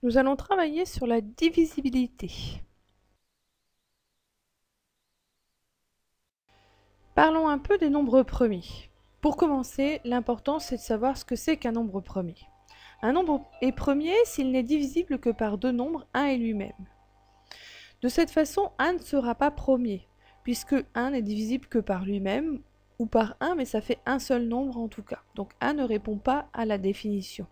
Nous allons travailler sur la divisibilité. Parlons un peu des nombres premiers. Pour commencer, l'important c'est de savoir ce que c'est qu'un nombre premier. Un nombre est premier s'il n'est divisible que par deux nombres, 1 et lui-même. De cette façon, 1 ne sera pas premier, puisque 1 n'est divisible que par lui-même, ou par 1, mais ça fait un seul nombre en tout cas. Donc 1 ne répond pas à la définition.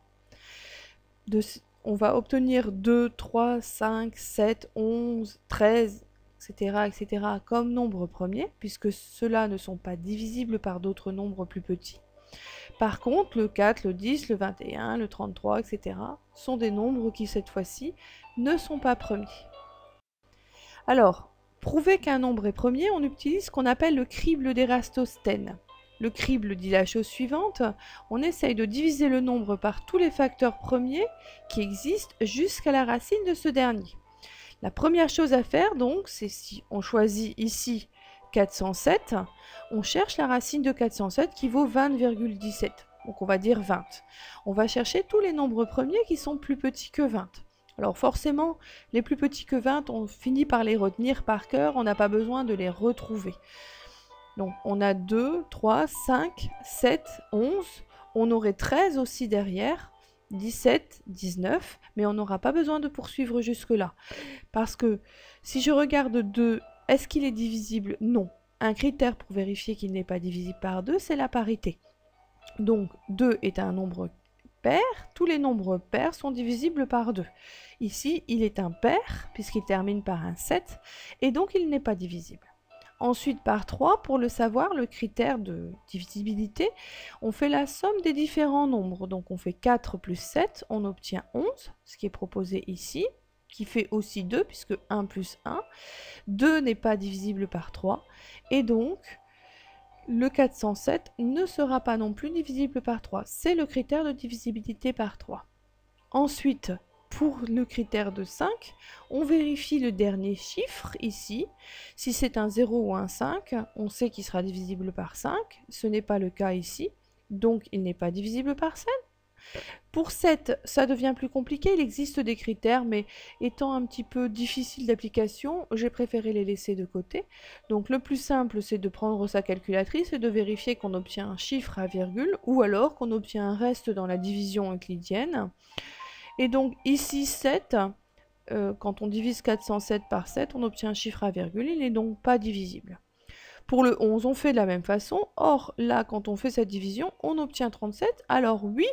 On va obtenir 2, 3, 5, 7, 11, 13, etc. comme nombre premier, puisque ceux-là ne sont pas divisibles par d'autres nombres plus petits. Par contre, le 4, le 10, le 21, le 33, etc. sont des nombres qui, cette fois-ci, ne sont pas premiers. Alors, prouver qu'un nombre est premier, on utilise ce qu'on appelle le crible d'Érastosthène. Le crible dit la chose suivante, on essaye de diviser le nombre par tous les facteurs premiers qui existent jusqu'à la racine de ce dernier. La première chose à faire donc, c'est si on choisit ici 407, on cherche la racine de 407 qui vaut 20,17. Donc on va dire 20. On va chercher tous les nombres premiers qui sont plus petits que 20. Alors forcément, les plus petits que 20, on finit par les retenir par cœur, on n'a pas besoin de les retrouver. Donc on a 2, 3, 5, 7, 11, on aurait 13 aussi derrière, 17, 19, mais on n'aura pas besoin de poursuivre jusque-là. Parce que si je regarde 2, est-ce qu'il est divisible? Non. Un critère pour vérifier qu'il n'est pas divisible par 2, c'est la parité. Donc 2 est un nombre pair, tous les nombres pairs sont divisibles par 2. Ici, il est un pair, puisqu'il termine par un 7, et donc il n'est pas divisible. Ensuite, par 3, pour le savoir, le critère de divisibilité, on fait la somme des différents nombres. Donc on fait 4 plus 7, on obtient 11, ce qui est proposé ici, qui fait aussi 2, puisque 1 plus 1. 2 n'est pas divisible par 3, et donc le 407 ne sera pas non plus divisible par 3. C'est le critère de divisibilité par 3. Ensuite, pour le critère de 5, on vérifie le dernier chiffre ici. Si c'est un 0 ou un 5, on sait qu'il sera divisible par 5. Ce n'est pas le cas ici, donc il n'est pas divisible par 7. Pour 7, ça devient plus compliqué, il existe des critères, mais étant un petit peu difficile d'application, j'ai préféré les laisser de côté. Donc le plus simple, c'est de prendre sa calculatrice et de vérifier qu'on obtient un chiffre à virgule, ou alors qu'on obtient un reste dans la division euclidienne. Et donc ici 7, quand on divise 407 par 7, on obtient un chiffre à virgule, il n'est donc pas divisible. Pour le 11, on fait de la même façon, or là, quand on fait cette division, on obtient 37, alors oui,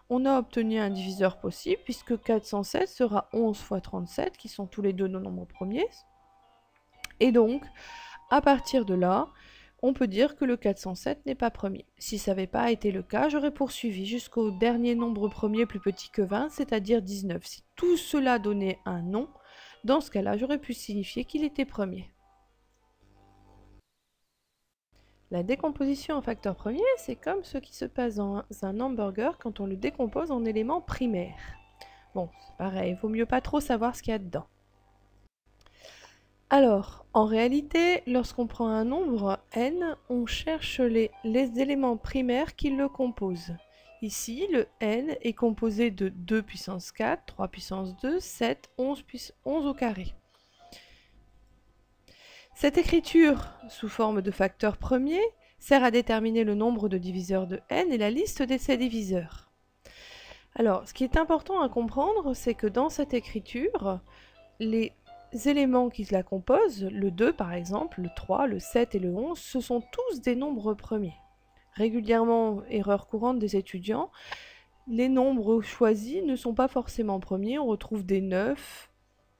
on a obtenu un diviseur possible, puisque 407 sera 11 fois 37, qui sont tous les deux nos nombres premiers. Et donc, à partir de là, on peut dire que le 407 n'est pas premier. Si ça n'avait pas été le cas, j'aurais poursuivi jusqu'au dernier nombre premier plus petit que 20, c'est-à-dire 19. Si tout cela donnait un nom, dans ce cas-là, j'aurais pu signifier qu'il était premier. La décomposition en facteurs premiers, c'est comme ce qui se passe dans un hamburger quand on le décompose en éléments primaires. Bon, c'est pareil, il vaut mieux pas trop savoir ce qu'il y a dedans. Alors, en réalité, lorsqu'on prend un nombre n, on cherche les éléments primaires qui le composent. Ici, le n est composé de 2 puissance 4, 3 puissance 2, 7, 11 au carré. Cette écriture, sous forme de facteur premier, sert à déterminer le nombre de diviseurs de n et la liste de ces diviseurs. Alors, ce qui est important à comprendre, c'est que dans cette écriture, les éléments qui la composent, le 2 par exemple, le 3, le 7 et le 11, ce sont tous des nombres premiers. Régulièrement, erreur courante des étudiants, les nombres choisis ne sont pas forcément premiers, on retrouve des 9,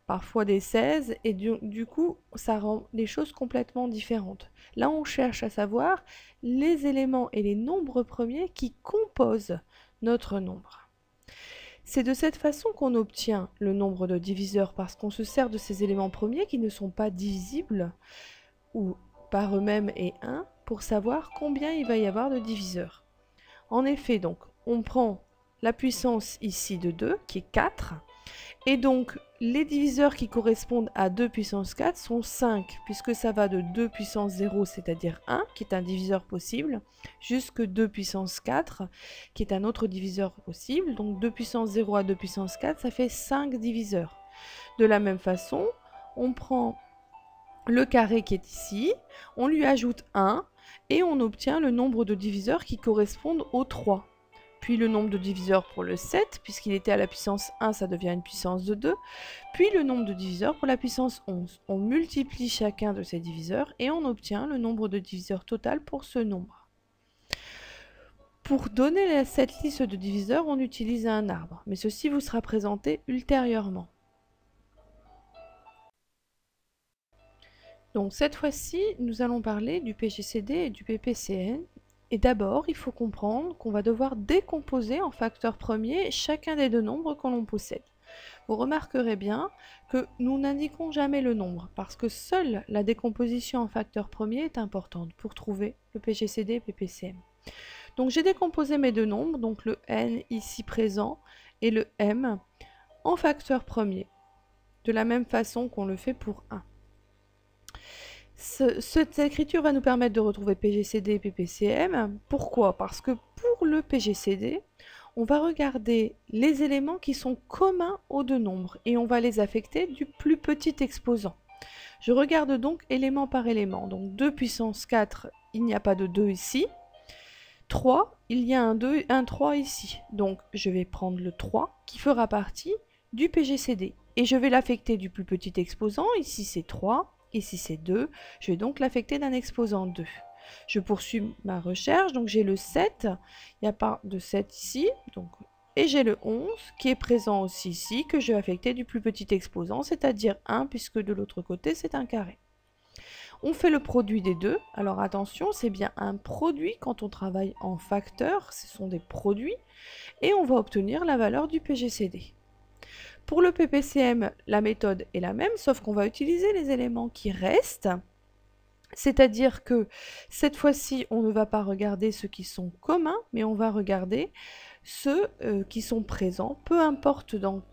parfois des 16, et du coup, ça rend les choses complètement différentes. Là, on cherche à savoir les éléments et les nombres premiers qui composent notre nombre. C'est de cette façon qu'on obtient le nombre de diviseurs, parce qu'on se sert de ces éléments premiers qui ne sont pas divisibles, ou par eux-mêmes et 1, pour savoir combien il va y avoir de diviseurs. En effet, donc, on prend la puissance ici de 2, qui est 4, Et donc, les diviseurs qui correspondent à 2 puissance 4 sont 5, puisque ça va de 2 puissance 0, c'est-à-dire 1, qui est un diviseur possible, jusque 2 puissance 4, qui est un autre diviseur possible. Donc 2 puissance 0 à 2 puissance 4, ça fait 5 diviseurs. De la même façon, on prend le carré qui est ici, on lui ajoute 1, et on obtient le nombre de diviseurs qui correspondent au 3. Puis le nombre de diviseurs pour le 7, puisqu'il était à la puissance 1, ça devient une puissance de 2, puis le nombre de diviseurs pour la puissance 11. On multiplie chacun de ces diviseurs et on obtient le nombre de diviseurs total pour ce nombre. Pour donner cette liste de diviseurs, on utilise un arbre, mais ceci vous sera présenté ultérieurement. Donc cette fois-ci, nous allons parler du PGCD et du PPCN. Et d'abord, il faut comprendre qu'on va devoir décomposer en facteurs premiers chacun des deux nombres que l'on possède. Vous remarquerez bien que nous n'indiquons jamais le nombre, parce que seule la décomposition en facteurs premiers est importante pour trouver le PGCD et PPCM. Donc j'ai décomposé mes deux nombres, donc le n ici présent et le m, en facteurs premiers, de la même façon qu'on le fait pour 1. Cette écriture va nous permettre de retrouver PGCD et PPCM. Pourquoi? Parce que pour le PGCD, on va regarder les éléments qui sont communs aux deux nombres et on va les affecter du plus petit exposant. Je regarde donc élément par élément. Donc 2 puissance 4, il n'y a pas de 2 ici. 3, il y a un 3 ici. Donc je vais prendre le 3 qui fera partie du PGCD. Et je vais l'affecter du plus petit exposant. Ici c'est 3. Ici c'est 2, je vais donc l'affecter d'un exposant 2. Je poursuis ma recherche, donc j'ai le 7, il n'y a pas de 7 ici, donc, et j'ai le 11 qui est présent aussi ici, que je vais affecter du plus petit exposant, c'est-à-dire 1, puisque de l'autre côté c'est un carré. On fait le produit des deux, alors attention, c'est bien un produit quand on travaille en facteurs, ce sont des produits, et on va obtenir la valeur du PGCD. Pour le PPCM, la méthode est la même, sauf qu'on va utiliser les éléments qui restent, c'est-à-dire que cette fois-ci, on ne va pas regarder ceux qui sont communs, mais on va regarder ceux qui sont présents, peu importe dans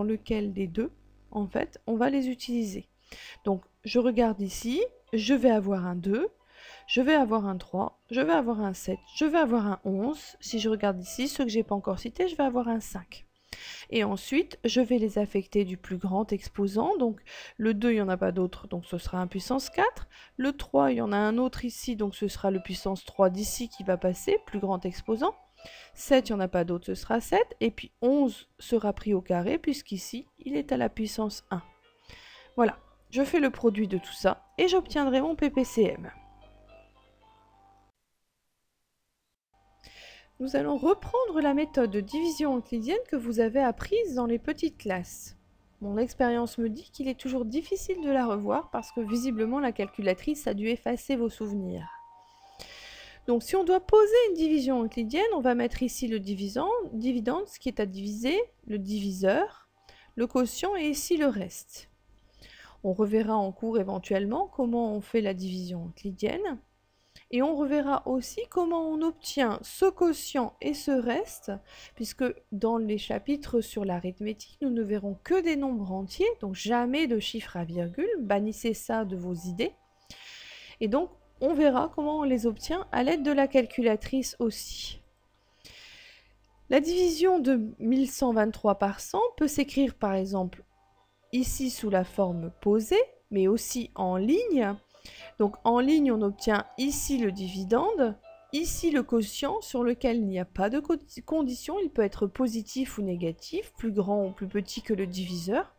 lequel des deux, en fait, on va les utiliser. Donc, je regarde ici, je vais avoir un 2, je vais avoir un 3, je vais avoir un 7, je vais avoir un 11. Si je regarde ici, ceux que je n'ai pas encore cités, je vais avoir un 5. Et ensuite, je vais les affecter du plus grand exposant. Donc, le 2, il n'y en a pas d'autre, donc ce sera un puissance 4. Le 3, il y en a un autre ici, donc ce sera le puissance 3 d'ici qui va passer, plus grand exposant. 7, il n'y en a pas d'autre, ce sera 7. Et puis 11 sera pris au carré, puisqu'ici, il est à la puissance 1. Voilà, je fais le produit de tout ça, et j'obtiendrai mon PPCM. Nous allons reprendre la méthode de division euclidienne que vous avez apprise dans les petites classes. Mon expérience me dit qu'il est toujours difficile de la revoir parce que visiblement la calculatrice a dû effacer vos souvenirs. Donc si on doit poser une division euclidienne, on va mettre ici le dividende, ce qui est à diviser, le diviseur, le quotient et ici le reste. On reverra en cours éventuellement comment on fait la division euclidienne. Et on reverra aussi comment on obtient ce quotient et ce reste, puisque dans les chapitres sur l'arithmétique, nous ne verrons que des nombres entiers, donc jamais de chiffres à virgule, bannissez ça de vos idées. Et donc, on verra comment on les obtient à l'aide de la calculatrice aussi. La division de 1123 par 100 peut s'écrire par exemple ici sous la forme posée, mais aussi en ligne. Donc en ligne, on obtient ici le dividende, ici le quotient sur lequel il n'y a pas de condition, il peut être positif ou négatif, plus grand ou plus petit que le diviseur.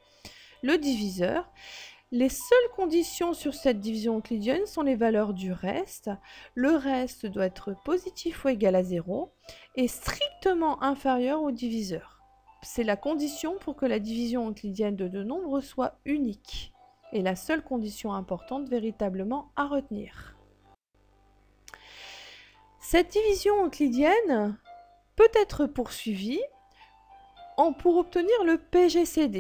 Le diviseur, les seules conditions sur cette division euclidienne sont les valeurs du reste. Le reste doit être positif ou égal à 0 et strictement inférieur au diviseur. C'est la condition pour que la division euclidienne de deux nombres soit unique. Et la seule condition importante véritablement à retenir. Cette division euclidienne peut être poursuivie pour obtenir le PGCD.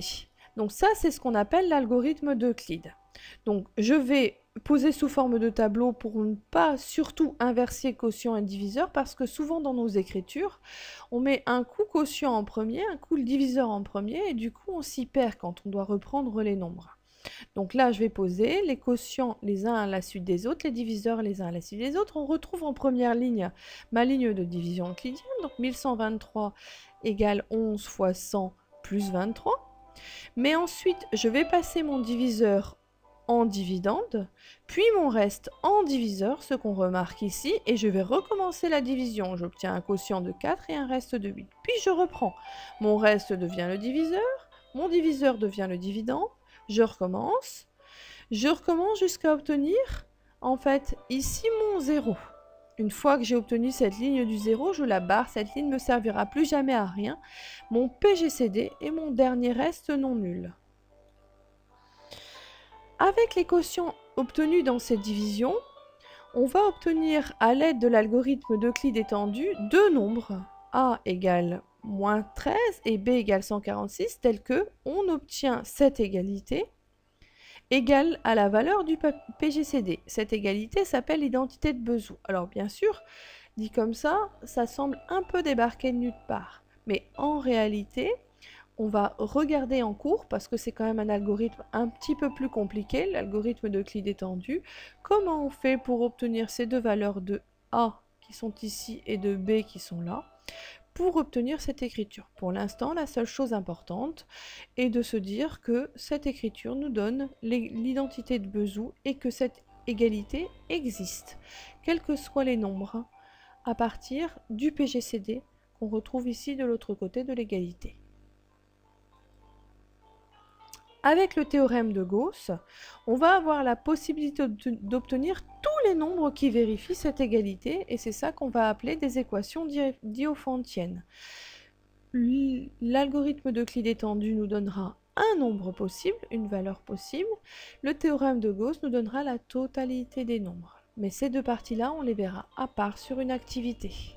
Donc ça, c'est ce qu'on appelle l'algorithme d'Euclide. Donc je vais posé sous forme de tableau pour ne pas surtout inverser quotient et diviseur, parce que souvent dans nos écritures, on met un coup quotient en premier, un coup le diviseur en premier, et du coup on s'y perd quand on doit reprendre les nombres. Donc là, je vais poser les quotients les uns à la suite des autres, les diviseurs les uns à la suite des autres. On retrouve en première ligne ma ligne de division euclidienne, donc 1123 égale 11 fois 100 plus 23. Mais ensuite, je vais passer mon diviseur en dividende, puis mon reste en diviseur, ce qu'on remarque ici, et je vais recommencer la division. J'obtiens un quotient de 4 et un reste de 8. Puis je reprends. Mon reste devient le diviseur, mon diviseur devient le dividende, je recommence jusqu'à obtenir, en fait, ici mon 0. Une fois que j'ai obtenu cette ligne du 0, je la barre, cette ligne ne me servira plus jamais à rien. Mon PGCD est mon dernier reste non nul. Avec les quotients obtenus dans cette division, on va obtenir à l'aide de l'algorithme d'Euclide étendu deux nombres, a égale moins 13 et b égale 146, tels que on obtient cette égalité égale à la valeur du PGCD. Cette égalité s'appelle l'identité de Bezout. Alors bien sûr, dit comme ça semble un peu débarqué de nulle part. Mais en réalité, on va regarder en cours, parce que c'est quand même un algorithme un petit peu plus compliqué, l'algorithme d'Euclide étendu, comment on fait pour obtenir ces deux valeurs de A qui sont ici et de B qui sont là, pour obtenir cette écriture. Pour l'instant, la seule chose importante est de se dire que cette écriture nous donne l'identité de Bezout et que cette égalité existe, quels que soient les nombres, à partir du PGCD qu'on retrouve ici de l'autre côté de l'égalité. Avec le théorème de Gauss, on va avoir la possibilité d'obtenir tous les nombres qui vérifient cette égalité, et c'est ça qu'on va appeler des équations diophantiennes. L'algorithme d'Euclide étendu nous donnera un nombre possible, une valeur possible. Le théorème de Gauss nous donnera la totalité des nombres. Mais ces deux parties-là, on les verra à part sur une activité.